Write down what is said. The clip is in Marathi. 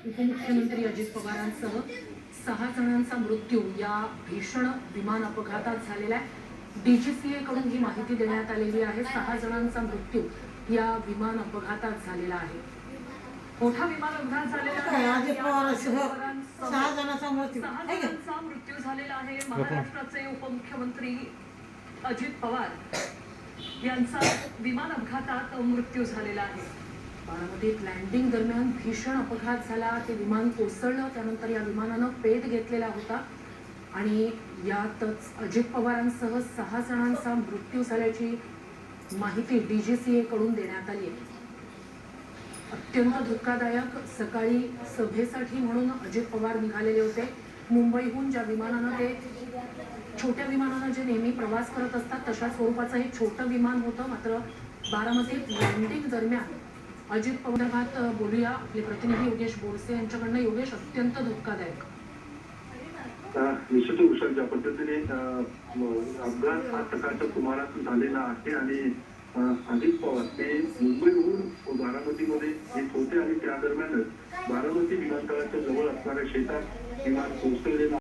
उपमुख्यमंत्री अजित पवारांसह 6 जणांचा मृत्यू या भीषण विमान अपघातात झालेला आहे। डीजीसीए कडून ही माहिती देण्यात आलेली आहे। 6 जणांचा मृत्यू या विमान अपघातात झालेला आहे। मोठा विमान अपघात झालेला आहे। अजित पवारांसह 6 जणांचा मृत्यू झालेला आहे। महाराष्ट्राचे उपमुख्यमंत्री अजित पवार यांचा विमान अपघातात मृत्यू झालेला आहे। बारामतीत लँडिंग दरम्यान भीषण अपघात झाला। ते विमान कोसळलं, त्यानंतर या विमानानं पेट घेतलेला होता आणि यातच अजित पवारांसह 6 जणांचा मृत्यू झाल्याची माहिती डीजीसीए कडून देण्यात आली आहे। अत्यंत धक्कादायक। सकाळी सभेसाठी म्हणून अजित पवार निघालेले होते मुंबईहून। ज्या विमानानं ते छोट्या विमानानं जे नेहमी प्रवास करत असतात तशा स्वरूपाचं हे छोटं विमान होतं। मात्र बारामतीत लँडिंग दरम्यान अजित पवारांसोबत बोलूया। आपले प्रतिनिधी योगेश बोरसे यांच्याकडनं। योगेश, अत्यंत धक्कादायक। निश्चित उषा, ज्या पद्धतीने अपघात हा सकाळच्या सुमारास झालेला आहे आणि अजित पवार ते मुंबईहून बारामतीमध्ये येत होते आणि त्या दरम्यानच बारामती विमानतळाच्या जवळ असणाऱ्या शेतात विमान कोसळलेलं